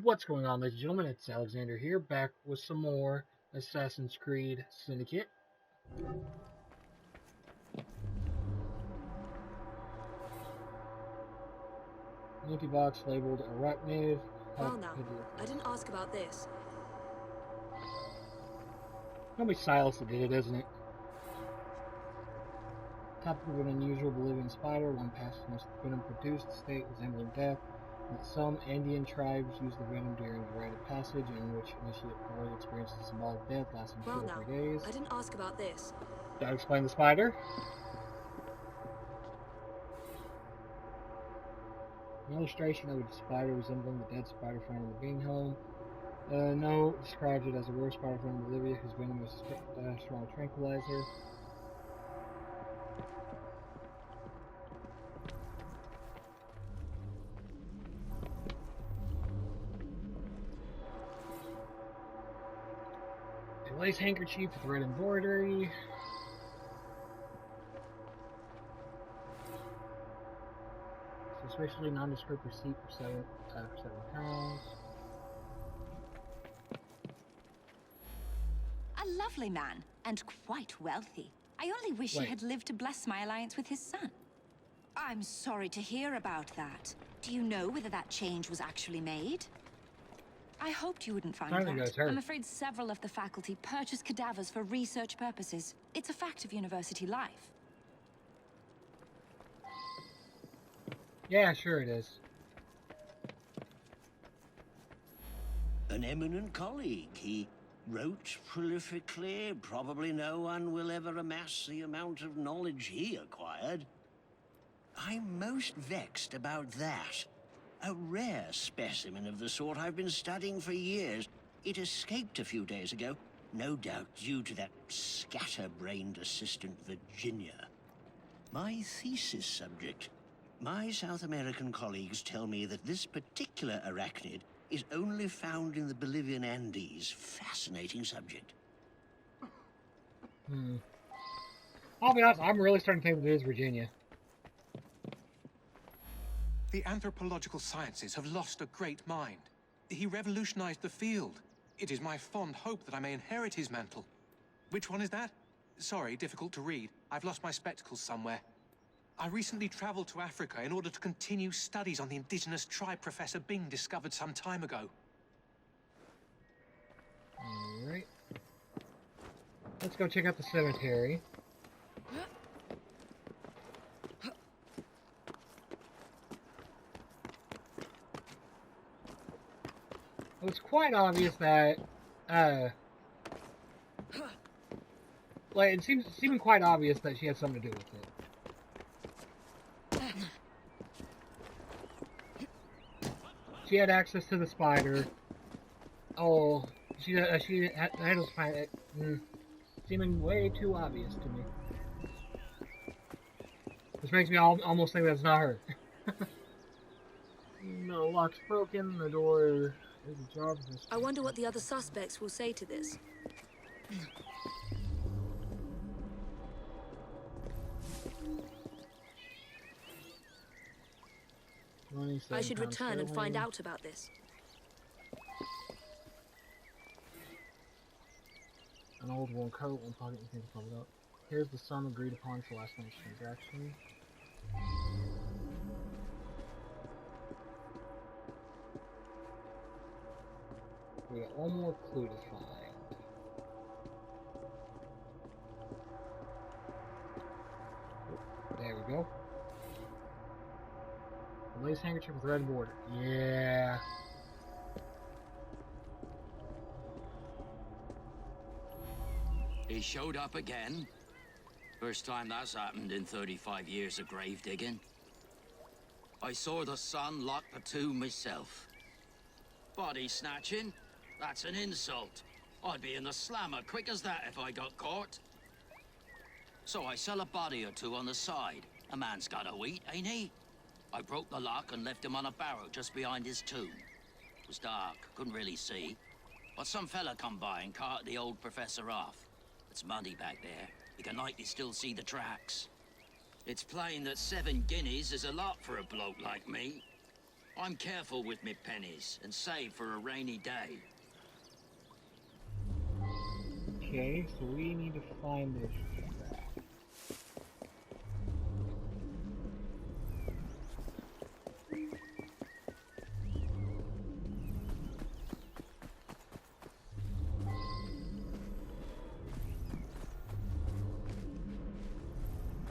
What's going on, ladies and gentlemen? It's Alexander here, back with some more Assassin's Creed Syndicate. An empty box labeled Arachnid. Well now, I didn't ask about this. Probably Silas that did it, isn't it? Topic of an unusual Bolivian spider, one passes most venom produced, state resembling death. That some Andean tribes use the venom during the rite of passage, in which initiate party experiences symbolic death lasting 2 Well or now, 3 days. I didn't ask about this. Gotta explain the spider. An illustration of a spider resembling the dead spider found in the bean home. No, describes it as a rare spider from Bolivia whose venom is a strong tranquilizer. A lace handkerchief with red embroidery. Suspiciously nondescript receipt for £7. A lovely man, and quite wealthy. I only wish he had lived to bless my alliance with his son. I'm sorry to hear about that. Do you know whether that change was actually made? I hoped you wouldn't find that. I'm afraid several of the faculty purchase cadavers for research purposes. It's a fact of university life. Yeah, sure it is. An eminent colleague. He wrote prolifically. Probably no one will ever amass the amount of knowledge he acquired. I'm most vexed about that. A rare specimen of the sort I've been studying for years. It escaped a few days ago, no doubt due to that scatterbrained assistant Virginia. My thesis subject. My South American colleagues tell me that this particular arachnid is only found in the Bolivian Andes. Fascinating subject. I'll be honest, I'm really starting to think that it is Virginia. The anthropological sciences have lost a great mind. He revolutionized the field. It is my fond hope that I may inherit his mantle. Which one is that? Sorry, difficult to read. I've lost my spectacles somewhere. I recently traveled to Africa in order to continue studies on the indigenous tribe Professor Bing discovered some time ago. Alright. Let's go check out the cemetery. Well, it's quite obvious that, like, it seemed quite obvious that she had something to do with it. She had access to the spider. Oh, she had a spider. Seeming way too obvious to me. Which makes me almost think that it's not her. The lock's broken, the door is ajar. I wonder what the other suspects will say to this. I should return and find out about this. An old worn coat, one pocket, you can cover it up. Here's the sum agreed upon for last night's transaction. We got one more clue to find. Oh, there we go. A lace handkerchief with red border. Yeah. He showed up again. First time that's happened in 35 years of grave digging. I saw the son lock the tomb myself. Body snatching? That's an insult. I'd be in the slammer quick as that if I got caught. So I sell a body or two on the side. A man's got to eat, ain't he? I broke the lock and left him on a barrow just behind his tomb. It was dark, couldn't really see. But some fella come by and carted the old professor off. It's muddy back there. You can likely still see the tracks. It's plain that 7 guineas is a lot for a bloke like me. I'm careful with me pennies and save for a rainy day. Okay, so we need to find this track.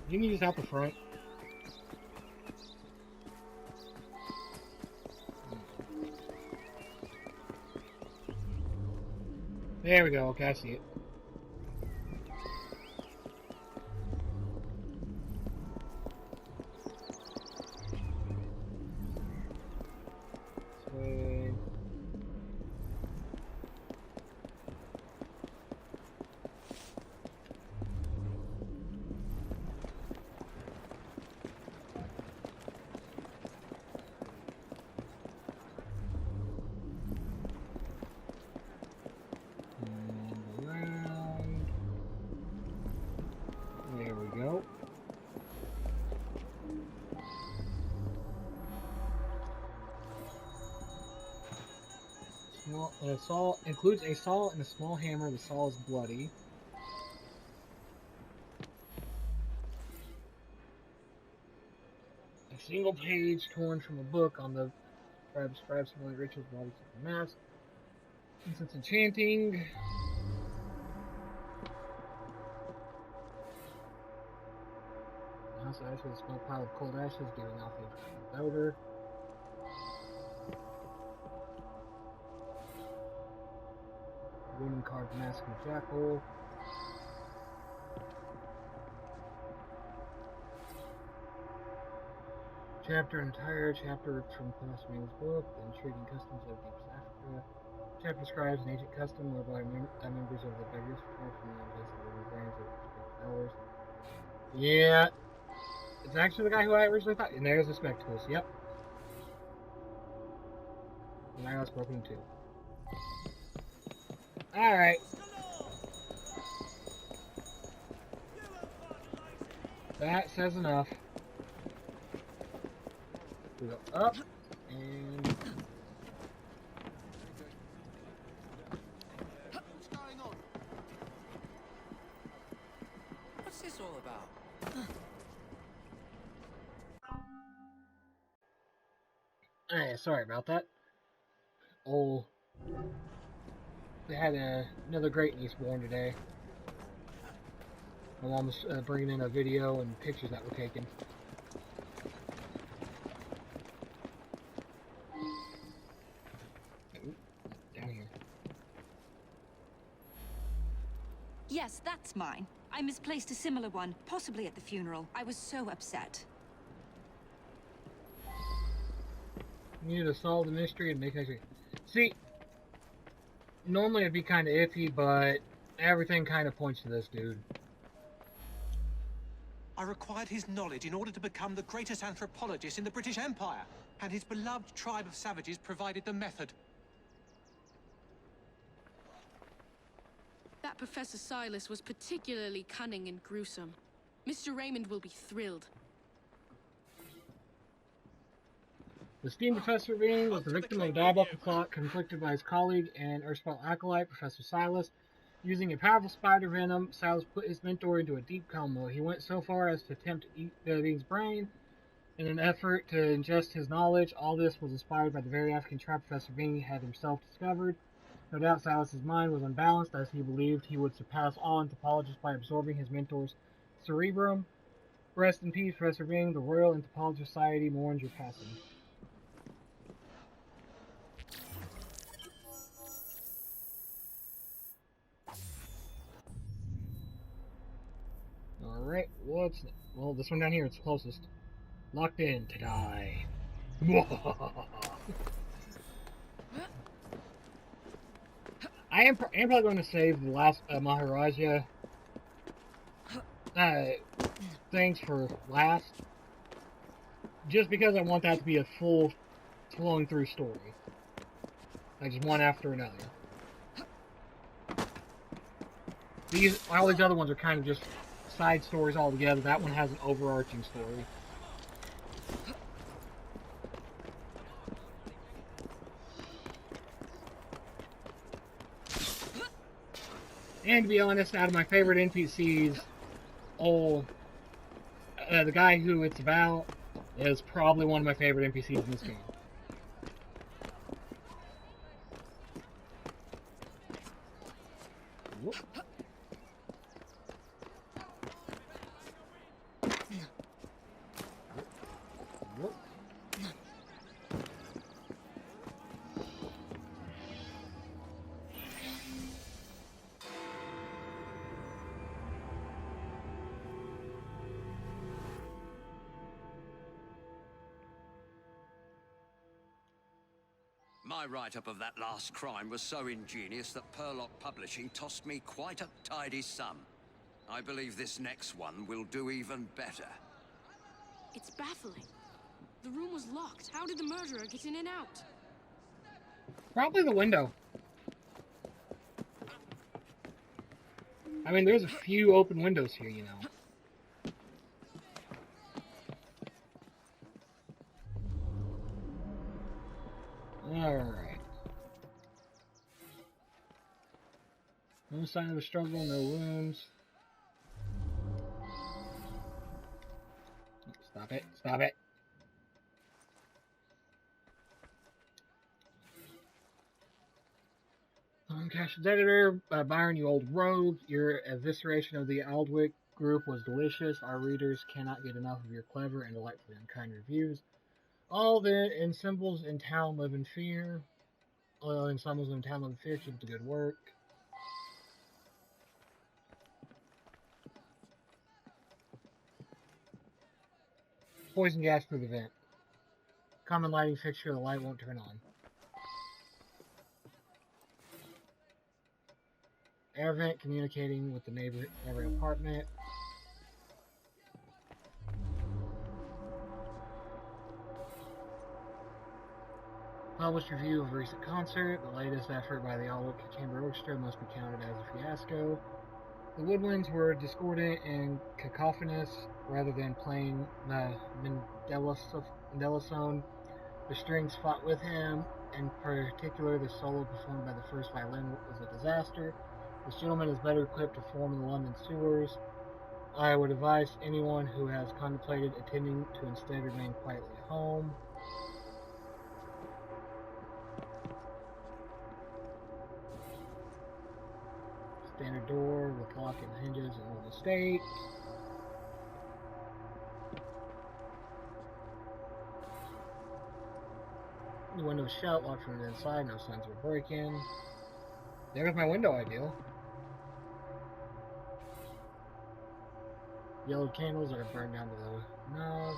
You can use out the front. There we go. Okay, I see it. There we go. A saw includes a saw and a small hammer. The saw is bloody. A single page torn from a book on the describes some of the rituals bodies of the mask. Incense enchanting. House of ashes, a small pile of cold ashes, giving off a odor. Wooden carved mask of jackal. Entire chapter from Pastor's book, The Intriguing Customs of Deep Africa. Chapter describes an ancient custom whereby members of the beggars tribe from the unjust living brands of the elders. Yeah, it's actually the guy who I originally thought. And there's the spectacles. Yep. And now it's broken too. Alright. That says enough. We go up and what's going on? What's this all about? hey, sorry about that. Oh, they had another great niece born today. My mom was bringing in a video and pictures that were taken. Down here. Yes, that's mine. I misplaced a similar one, possibly at the funeral. I was so upset. You need to solve the mystery and make it. See, normally it'd be kind of iffy, but everything kind of points to this dude. I required his knowledge in order to become the greatest anthropologist in the British Empire, and his beloved tribe of savages provided the method. That Professor Silas was particularly cunning and gruesome. Mr. Raymond will be thrilled. The esteemed Professor Ving was the victim of a diabolical plot conflicted by his colleague and erstwhile acolyte, Professor Silas. Using a powerful spider venom, Silas put his mentor into a deep coma. He went so far as to attempt to eat Ving's brain in an effort to ingest his knowledge. All this was inspired by the very African tribe Professor Ving had himself discovered. No doubt Silas's mind was unbalanced, as he believed he would surpass all anthropologists by absorbing his mentor's cerebrum. Rest in peace, Professor Ving. The Royal Anthropology Society mourns your passing. Alright, what's next? Well, this one down here is closest. Locked in to die. I am probably going to save the last Maharaja things for last. Just because I want that to be a full, flowing through story. Like just one after another. All these other ones are kind of just side stories altogether. That one has an overarching story. And to be honest, out of my favorite NPCs, the guy who it's about is probably one of my favorite NPCs in this game. Whoop. Whoop. My write-up of that last crime was so ingenious that Purlock Publishing tossed me quite a tidy sum. I believe this next one will do even better. It's baffling. The room was locked. How did the murderer get in and out? Probably the window. I mean, there's a few open windows here, you know. Alright. No sign of a struggle, no wounds. Stop it, stop it. Cash's editor, Byron, you old rogue. Your evisceration of the Aldwick group was delicious. Our readers cannot get enough of your clever and delightfully unkind reviews. All the ensembles in town live in fear. All the ensembles in town live in fear. Keep up the good work. Poison gas through the vent. Common lighting fixture, the light won't turn on. Air vent communicating with the neighboring apartment. Published review of recent concert. The latest effort by the Aldwick Chamber Orchestra must be counted as a fiasco. The woodwinds were discordant and cacophonous rather than plain Mendelssohn. The strings fought with him. In particular, the solo performed by the first violin was a disaster. This gentleman is better equipped to perform in the London sewers. I would advise anyone who has contemplated attending to instead remain quietly at home. Standard door with lock and hinges in normal state. The window is shut, locked from the inside, no signs of a break-in. There's my window ideal. Yellow candles are burned down to the knob.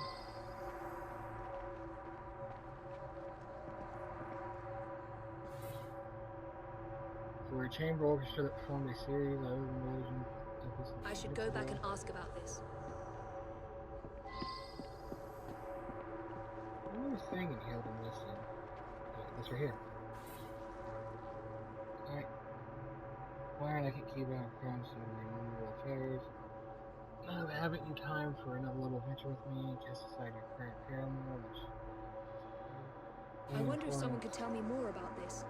For a chamber orchestra that performed a series of illusion. I should go back and ask about this. One thing in here that I'm missing. This right here. Alright. Why aren't I keep on from some removal affairs? Haven't you time for another little adventure with me? Cast aside your current paramour, which... I wonder if someone could tell me more about this.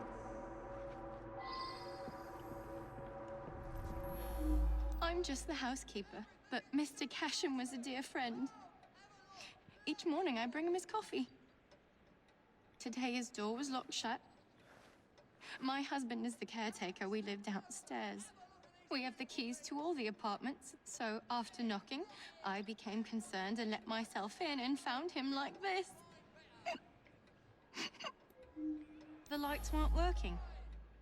I'm just the housekeeper, but Mr. Casham was a dear friend. Each morning I bring him his coffee. Today his door was locked shut. My husband is the caretaker. We live downstairs. We have the keys to all the apartments, so after knocking, I became concerned and let myself in and found him like this. The lights weren't working.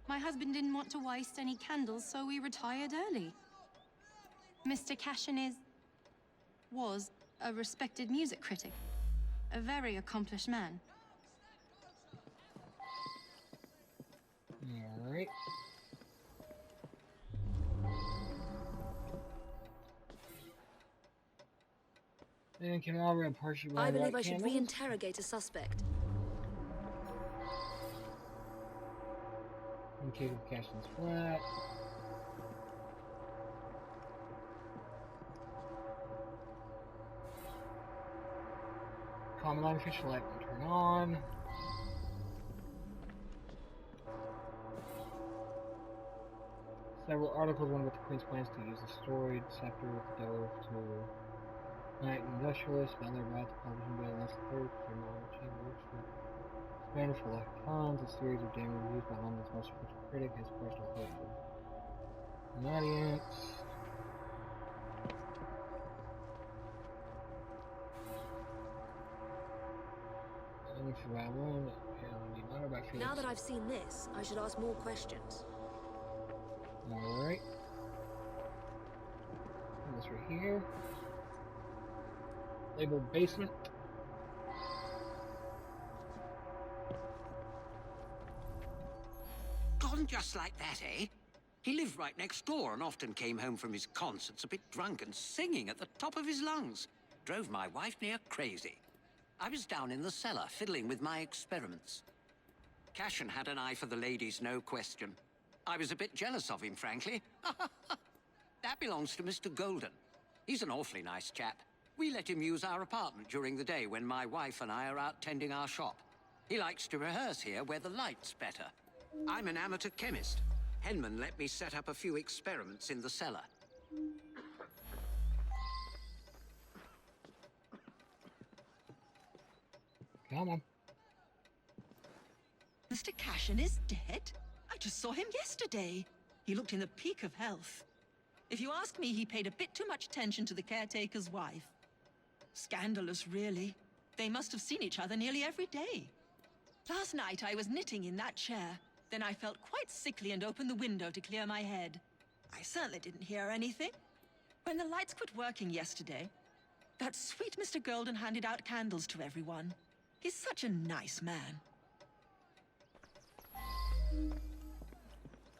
My husband didn't want to waste any candles, so we retired early. Mr. Cashin was a respected music critic, a very accomplished man. Alright. Then can all read partially I believe light I should candles? re-interrogate a suspect. Indicate if Cashin's flat. Common light official light will turn on. Several articles went with the Queen's plans to use the storied scepter with the dove to unite industrialists, while they're about to publish and unless the third for normal chamber works for Spanish for tons. A series of damn reviews by London's most critical critic has crushed all hope for an audience. Now that I've seen this, I should ask more questions. Alright. This right here. Labeled basement. Gone just like that, eh? He lived right next door and often came home from his concerts a bit drunk and singing at the top of his lungs. Drove my wife near crazy. I was down in the cellar fiddling with my experiments. Cashin had an eye for the ladies, no question. I was a bit jealous of him, frankly. That belongs to Mr. Golden. He's an awfully nice chap. We let him use our apartment during the day when my wife and I are out tending our shop. He likes to rehearse here where the light's better. I'm an amateur chemist. Henman let me set up a few experiments in the cellar. Come on. Mr. Cashin is dead? I just saw him yesterday. He looked in the peak of health. If you ask me, he paid a bit too much attention to the caretaker's wife. Scandalous, really. They must have seen each other nearly every day. Last night I was knitting in that chair. Then I felt quite sickly and opened the window to clear my head. I certainly didn't hear anything. When the lights quit working yesterday, that sweet Mr. Golden handed out candles to everyone. He's such a nice man.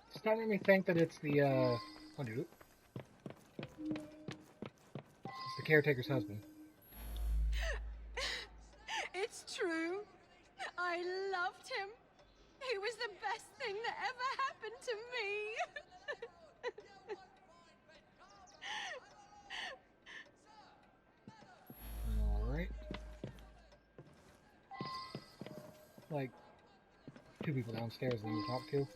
It's starting me think that it's the, oh dude. It's the caretaker's husband. It's true. I loved him. He was the best thing that ever happened to me. Alright. Like, two people downstairs that you talk to.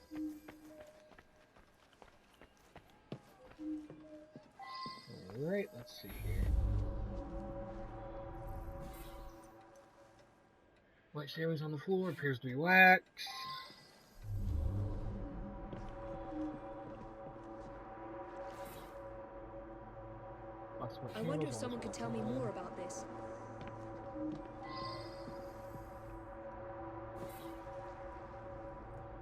Alright, let's see here. White shavings on the floor, appears to be wax. I wonder if someone could tell me more about this.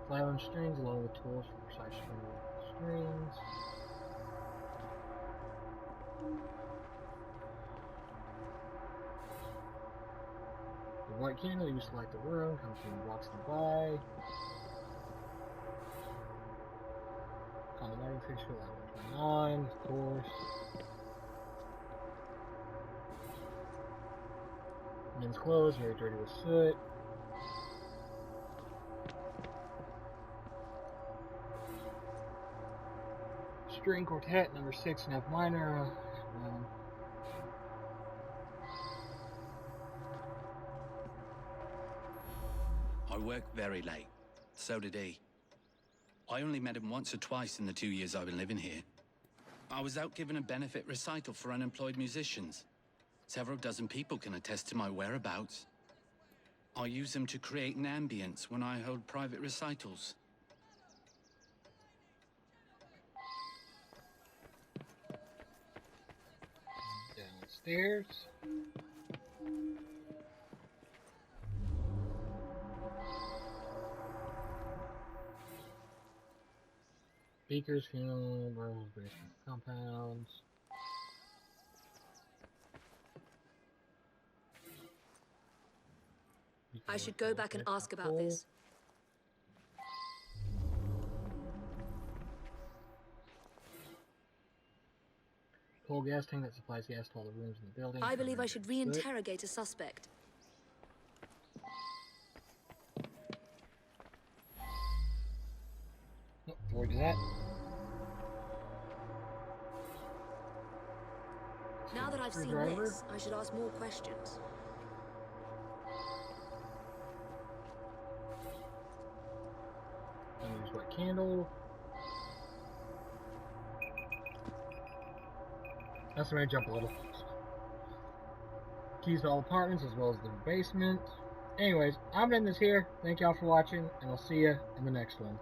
Fly on strings along with tools for precise strings. The white candle used to light the room, comes from blocks nearby. On the lighting fixture, light will turn on, of course. Men's clothes, very dirty with soot. String quartet, number 6 in F minor. I worked very late. So did he. I only met him once or twice in the 2 years I've been living here. I was out giving a benefit recital for unemployed musicians. Several dozen people can attest to my whereabouts. I use them to create an ambience when I hold private recitals. Downstairs. Beakers, funeral, barrels, basement compounds. I should go back and ask about this. Coal gas tank that supplies gas to all the rooms in the building. I believe I should re-interrogate a suspect. Oh, before we do that. Now that I've seen this, I should ask more questions. Use white candle. That's where I jump a little. Keys to all apartments as well as the basement. Anyways, I'm ending this here. Thank y'all for watching, and I'll see you in the next one.